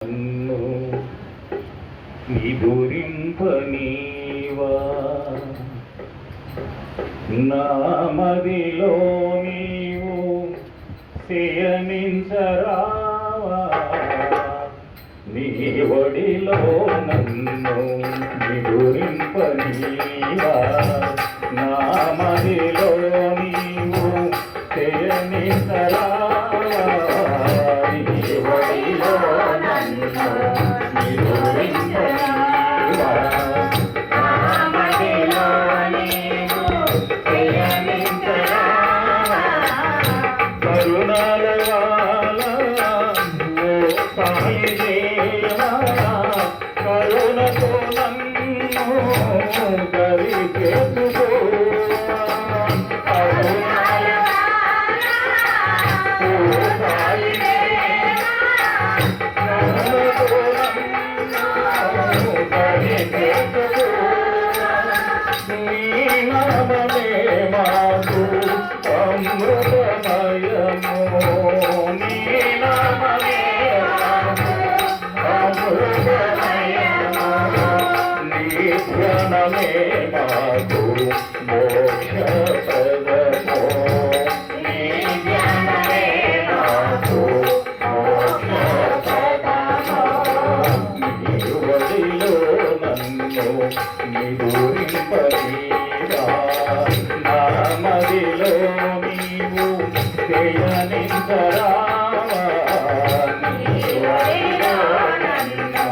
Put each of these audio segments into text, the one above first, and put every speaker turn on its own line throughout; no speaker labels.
నన్ను నిదురింపనీవా నా మదిలో నీవు శయనించరావా నీ ఒడిలో నన్ను నిదురింపనీవా నా మదిలో నీవు శయనించరావా నీ ఒడిలో నన్ను నిదురింపనీవా నా మదిలో నీవు శయనించరావా కరుణాల వాలా ఓ సాయి దేవా కరుణతో నన్ను దరి చేర్చుకోవా కరుణాల వాలా ఓ సాయి దేవా కరుణతో నన్ను దరి చేర్చుకోవా నీ నామమే మాకు అమృతమయము నీ నామమే మాకు అమృతమయము నీ ధ్యానమే మాకు మోక్షప్రదము నీ ధ్యానమే మాకు మోక్షప్రదము నీ ఒడిలో నన్ను నిదురింపనీవా నా మదిలో నీవు శయనించరావా నీ ఒడిలో నన్ను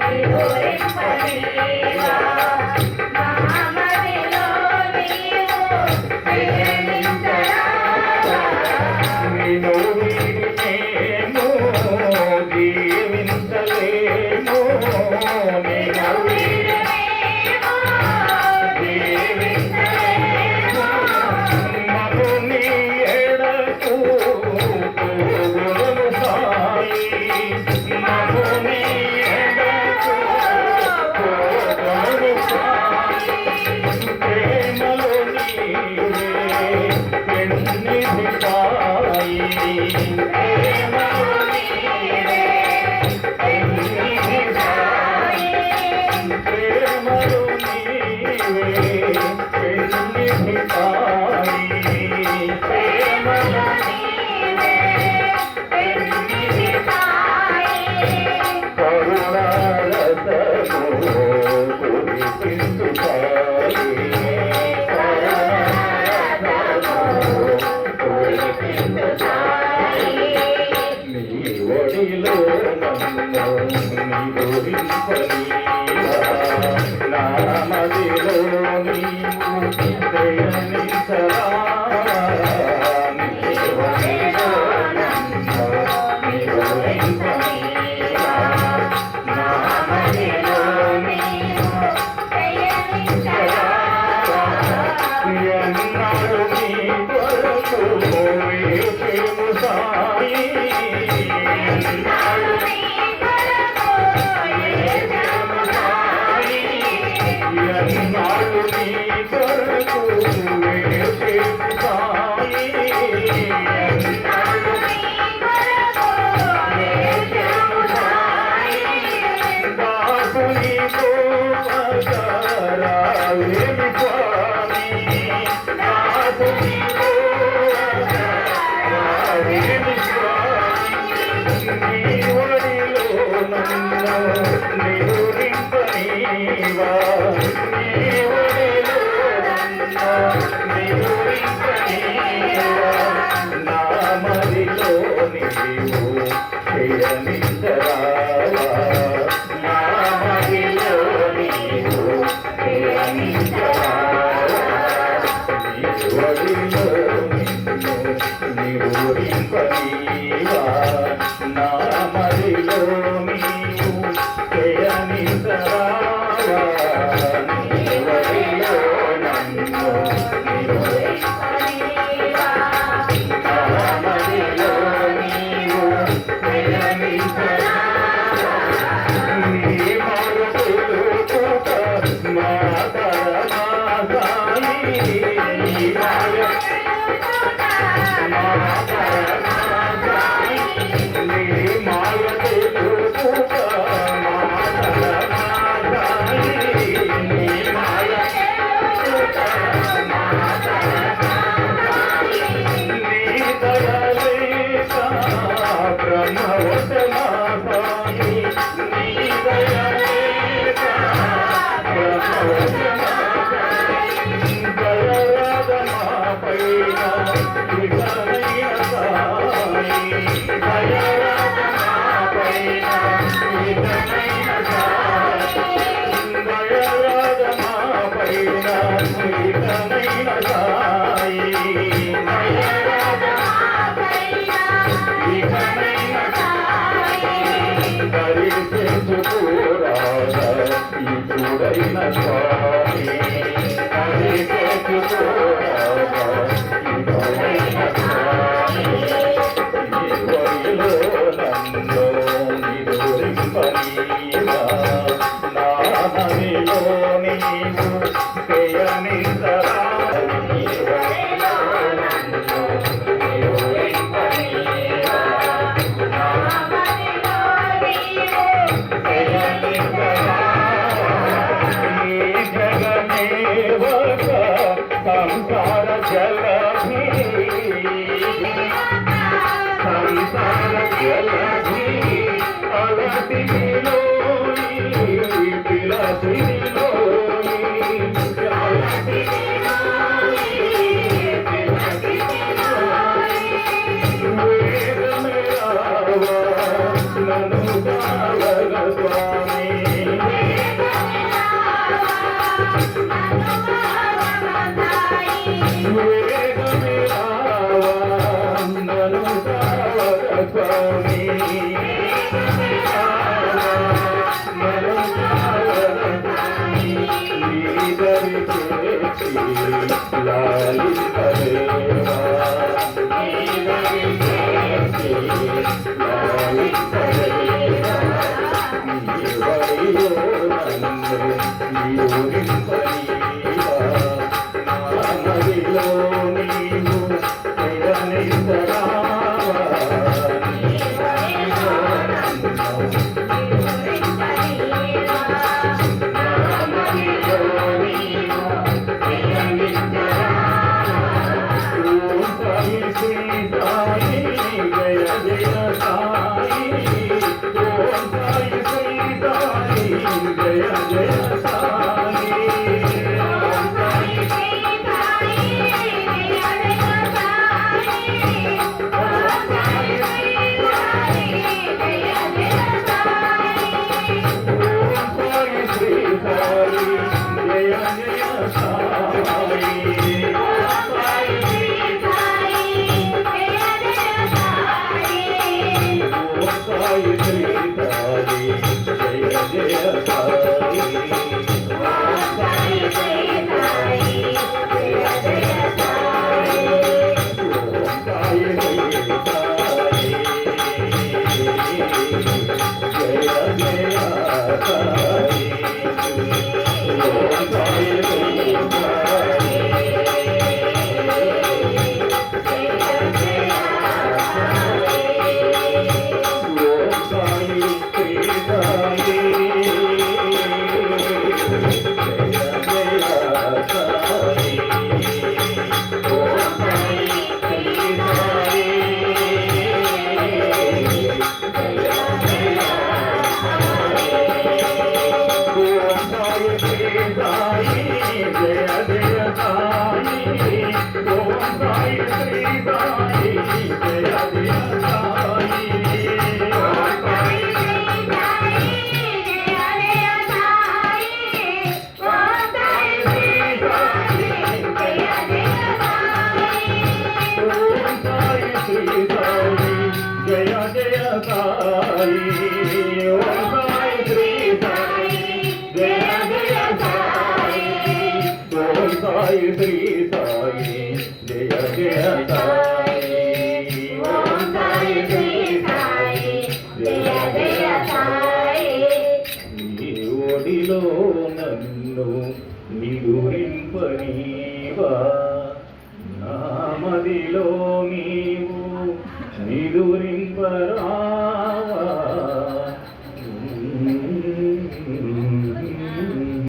నిదురింపనీవా నా మదిలో నీవు శయనించరావా నిన్ను వీడి మేము జీవించలేము నిన్ను వీడి నా మదిలో నీవు శయనించరావా నీ ఒడిలో నన్ను నిదురింపనీవా నా మదిలో నీవు శయనించరావా ఎన్నాళ్ళు నీ కొరకు వేచెము సాయి ఎన్నాళ్ళు నీ ఎన్నాళ్ళు నీ కొరకు వేచెము సాయి ఎన్నాళ్ళు నీ కొరకు వేచెము సాయి దాసుని గోపకరావేమి స్వామి దాసుని గోపకరావేమి స్వామి నీ ఒడిలో నన్ను నిదురింపనీవా నీ ఒడిలో నన్ను నిదురింపనీవా నా మదిలో నీవు శయనించరావా నా మదిలో నీవు శయనించరావా నీ ఒడిలో నిన్ను నిదురింపనీవా నా మదిలో నీవు శయనించరావా నీ ఒడిలో నన్ను నిదురింపనీవా ఇకనైన సాయి దయరాగ మా పైన ఇకనైన సాయి దయరాగ మా పైన ఇకనైన సాయి దరిచేసుకోరాదా ఇప్పుడైన స్వామి దరిచేసుకోరాదా ఇప్పుడైన స్వామి ఈ వరిలో నన్ను నిదురింపనీవా నా మదిలో నీవు చేయనిసరా ఈ వరిలో నన్ను నిదురింపనీవా నా మదిలో నీవు చేయనిసరా ఈ జగమేవక సంసార జలధి సంసార జలధి అలసిలోని పిలసిలోని అలసిలోని పిలసిలోని వేదమే రావా నన్ను కావగ స్వామి వేదమే రావా నన్ను కావగ స్వామి లాలి పరేవా లాలి పరేవా నీ వరిలో నన్ను నిదురింపనీవా నా మదిలో నీవు చేయనిసరా నీ వరిలో నన్ను నిదురింపనీవా నా మదిలో నీవు చేయనిసరా ఓం సాయి శ్రీ సాయి జయ జయ సాయి ఓం సాయి శ్రీ సాయి జయ జయ సాయి ఓం సాయి శ్రీ సాయి జయ జయ సాయి ఓం సాయి శ్రీ సాయి జయ జయ సాయి ఓం సాయి శ్రీ సాయి జయ జయ సాయి ఓం సాయి శ్రీ సాయి జయ జయ సాయి ఓం సాయి శ్రీ సాయి జయ జయ సాయి ఓం సాయి శ్రీ సాయి జయ జయ సాయి ఓం సాయి శ్రీ సాయి జయ జయ సాయి ఓం సాయి శ్రీ సాయి ఓం సాయి శ్రీ సాయి జయ జయ సాయి ఓం సాయి శ్రీ సాయి జయ జయ ఓం సాయి శ్రీ సాయి జయ జయ సాయి ఓం సాయి శ్రీ సాయి జయ జయ సాయి ఓం సాయి శ్రీ సాయి జయ జయ సాయి ఓం సాయి శ్రీ సాయి జయ జయ సాయి ఓం సాయి శ్రీ సాయి జయ జయ సాయి ఓం సాయి శ్రీ సాయి జయ జయ సాయి ఓం సాయి శ్రీ సాయి జయ జయ సాయి ఓం సాయి శ్రీ సాయి జయ జయ సాయి నీ ఒడిలో నన్ను నిదురింపనీవా నా మదిలో నీవు నిదురింపరావా